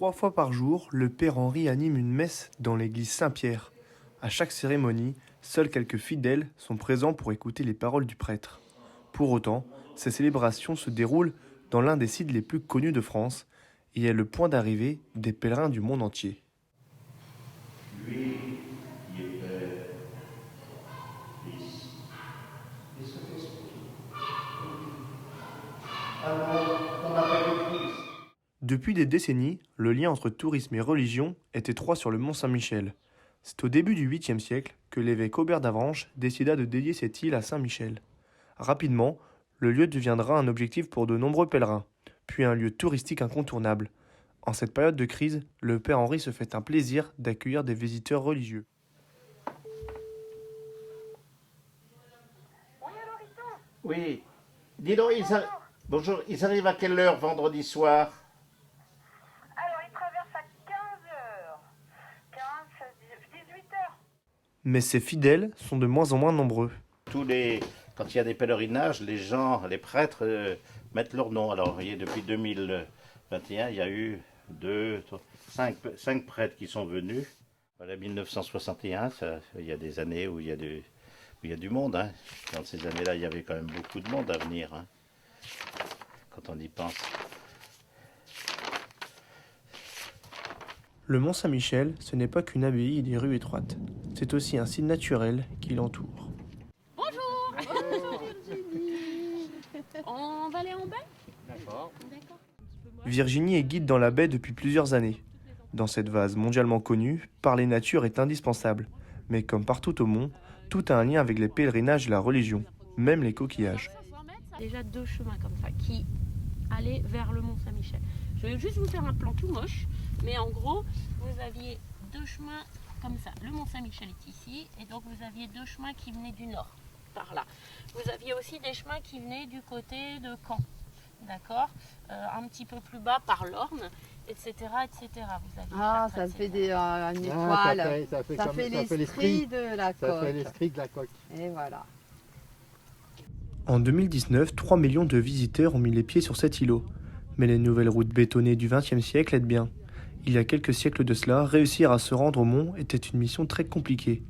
3 fois par jour, le Père Henri anime une messe dans l'église Saint-Pierre. À chaque cérémonie, seuls quelques fidèles sont présents pour écouter les paroles du prêtre. Pour autant, ces célébrations se déroulent dans l'un des sites les plus connus de France et est le point d'arrivée des pèlerins du monde entier. Lui qui est Père, Fils et Saint-Esprit. Alors, on appelle le Christ. Depuis des décennies, le lien entre tourisme et religion est étroit sur le mont Saint-Michel. C'est au début du 8e siècle que l'évêque Aubert d'Avranches décida de dédier cette île à Saint-Michel. Rapidement, le lieu deviendra un objectif pour de nombreux pèlerins, puis un lieu touristique incontournable. En cette période de crise, le Père Henri se fait un plaisir d'accueillir des visiteurs religieux. Oui. Dis donc, bonjour, ils arrivent à quelle heure vendredi soir? Alors, il traverse à 15h. 18h. Mais ces fidèles sont de moins en moins nombreux. Quand il y a des pèlerinages, les gens, les prêtres mettent leur nom. Alors, vous voyez, depuis 2021, il y a eu 5 prêtres qui sont venus. Voilà, 1961, il y a des années où il y a du monde. Hein. Dans ces années-là, il y avait quand même beaucoup de monde à venir, hein, quand on y pense. Le mont Saint-Michel, ce n'est pas qu'une abbaye et des rues étroites. C'est aussi un site naturel qui l'entoure. Bonjour. On va aller en baie? D'accord. Virginie est guide dans la baie depuis plusieurs années. Dans cette vase mondialement connue, parler nature est indispensable. Mais comme partout au mont, tout a un lien avec les pèlerinages et la religion, même les coquillages. Déjà 2 chemins comme ça qui allaient vers le mont Saint-Michel. Je vais juste vous faire un plan tout moche, mais en gros, vous aviez 2 chemins comme ça. Le mont Saint-Michel est ici, et donc vous aviez 2 chemins qui venaient du nord, par là. Vous aviez aussi des chemins qui venaient du côté de Caen, d'accord, un petit peu plus bas par l'Orne, etc., etc. Vous aviez ça fait une étoile. Ça fait l'esprit de la coque. Ça fait l'esprit de la coque. Et voilà. En 2019, 3 millions de visiteurs ont mis les pieds sur cet îlot. Mais les nouvelles routes bétonnées du XXe siècle aident bien. Il y a quelques siècles de cela, réussir à se rendre au mont était une mission très compliquée.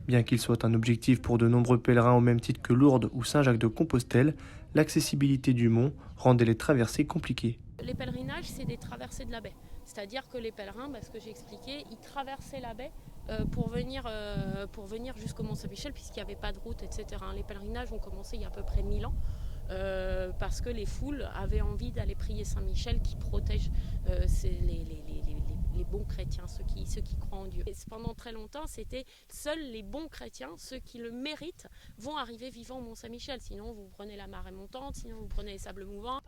Bien qu'il soit un objectif pour de nombreux pèlerins au même titre que Lourdes ou Saint-Jacques-de-Compostelle, l'accessibilité du mont rendait les traversées compliquées. Les pèlerinages, c'est des traversées de la baie. C'est-à-dire que les pèlerins, ce que j'ai expliqué, ils traversaient la baie pour venir jusqu'au Mont Saint-Michel, puisqu'il n'y avait pas de route, etc. Les pèlerinages ont commencé il y a à peu près 1000 ans, parce que les foules avaient envie d'aller prier Saint-Michel qui protège les bons chrétiens, ceux qui croient en Dieu. Et pendant très longtemps, c'était seuls les bons chrétiens, ceux qui le méritent, vont arriver vivants au Mont Saint-Michel. Sinon, vous prenez la marée montante, sinon vous prenez les sables mouvants.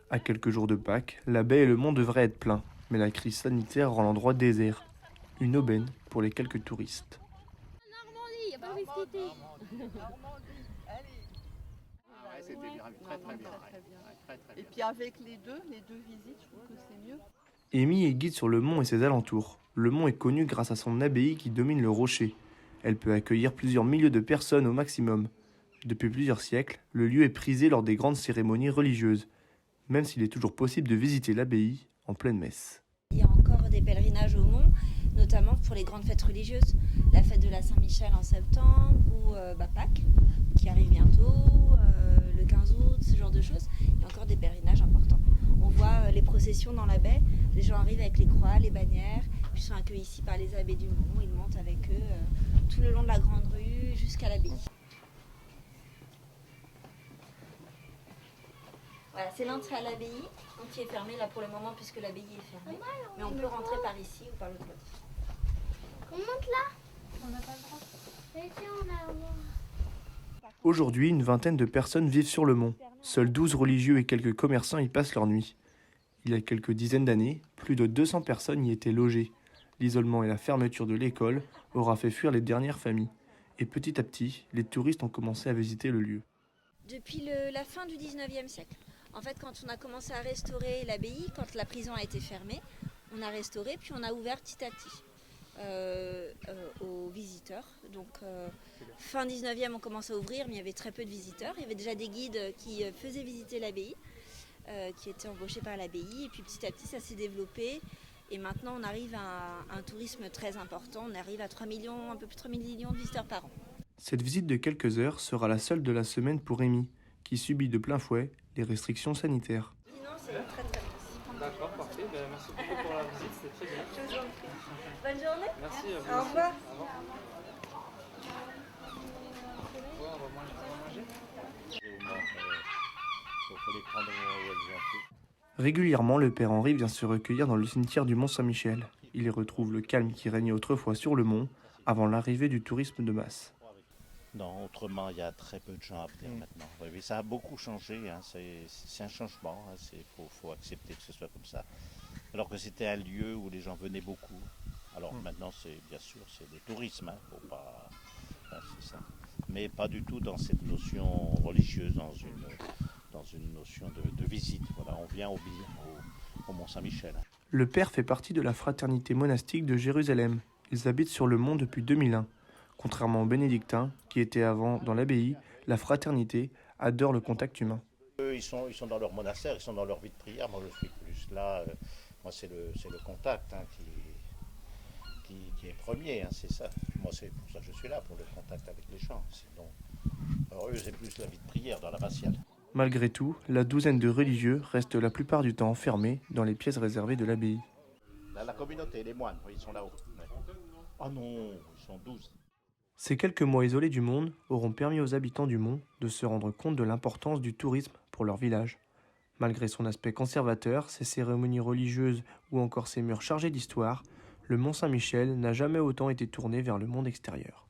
À quelques jours de Pâques, la baie et le mont devraient être pleins, mais la crise sanitaire rend l'endroit désert. Une aubaine pour les quelques touristes. Normandie, il n'y a pas de visquité. C'était bien, très bien. Et puis avec les deux visites, je trouve que c'est mieux. Amy est guide sur le mont et ses alentours. Le mont est connu grâce à son abbaye qui domine le rocher. Elle peut accueillir plusieurs milliers de personnes au maximum. Depuis plusieurs siècles, le lieu est prisé lors des grandes cérémonies religieuses, même s'il est toujours possible de visiter l'abbaye en pleine messe. Il y a encore des pèlerinages au mont, notamment pour les grandes fêtes religieuses. La fête de la Saint-Michel en septembre ou Pâques, qui arrive bientôt, le 15 août, ce genre de choses. Il y a encore des pèlerinages importants. On voit les processions dans la baie, les gens arrivent avec les croix, les bannières, puis sont accueillis ici par les abbés du mont. Ils montent avec eux tout le long de la grande rue jusqu'à l'abbaye. Voilà, c'est l'entrée à l'abbaye, qui est fermée là pour le moment puisque l'abbaye est fermée. Mais on peut rentrer par ici ou par l'autre côté. On monte là? On n'a pas le droit. Et si on a... Aujourd'hui, une vingtaine de personnes vivent sur le mont. Seuls 12 religieux et quelques commerçants y passent leur nuit. Il y a quelques dizaines d'années, plus de 200 personnes y étaient logées. L'isolement et la fermeture de l'école aura fait fuir les dernières familles. Et petit à petit, les touristes ont commencé à visiter le lieu. Depuis la fin du 19e siècle. En fait, quand on a commencé à restaurer l'abbaye, quand la prison a été fermée, on a restauré, puis on a ouvert petit à petit aux visiteurs. Donc, fin 19e, on commence à ouvrir, mais il y avait très peu de visiteurs. Il y avait déjà des guides qui faisaient visiter l'abbaye, qui étaient embauchés par l'abbaye. Et puis petit à petit, ça s'est développé. Et maintenant, on arrive à un tourisme très important. On arrive à 3 millions, un peu plus de 3 millions de visiteurs par an. Cette visite de quelques heures sera la seule de la semaine pour Rémi, qui subit de plein fouet les restrictions sanitaires. Sinon, c'est très très bien. D'accord, parfait. Merci beaucoup pour la visite, c'était très bien. Je vous en prie. Bonne journée. Merci à vous. Au revoir. Au revoir. On va manger. Faut les prendre où elles ont pris. Régulièrement, le père Henri vient se recueillir dans le cimetière du Mont-Saint-Michel. Il y retrouve le calme qui régnait autrefois sur le mont, avant l'arrivée du tourisme de masse. Non, autrement, il y a très peu de gens à venir maintenant. Oui, mais ça a beaucoup changé, hein. C'est un changement, il faut accepter que ce soit comme ça. Alors que c'était un lieu où les gens venaient beaucoup. Alors maintenant, c'est bien sûr, c'est le tourisme, hein. Faut pas... c'est ça. Mais pas du tout dans cette notion religieuse, dans une notion de visite. Voilà, on vient au Mont-Saint-Michel. Le père fait partie de la fraternité monastique de Jérusalem. Ils habitent sur le mont depuis 2001. Contrairement aux bénédictins, qui étaient avant dans l'abbaye, la fraternité adore le contact humain. Eux, ils sont dans leur monastère, ils sont dans leur vie de prière. Moi, je suis plus là. Moi, c'est le contact, hein, qui est premier, hein, c'est ça. Moi, c'est pour ça que je suis là, pour le contact avec les gens. Alors, eux, c'est plus la vie de prière dans l'abbatiale. Malgré tout, la douzaine de religieux restent la plupart du temps enfermés dans les pièces réservées de l'abbaye. La communauté, les moines, oui, ils sont là-haut. Ouais. Oh non, ils sont 12. Ces quelques mois isolés du monde auront permis aux habitants du Mont de se rendre compte de l'importance du tourisme pour leur village. Malgré son aspect conservateur, ses cérémonies religieuses ou encore ses murs chargés d'histoire, le Mont Saint-Michel n'a jamais autant été tourné vers le monde extérieur.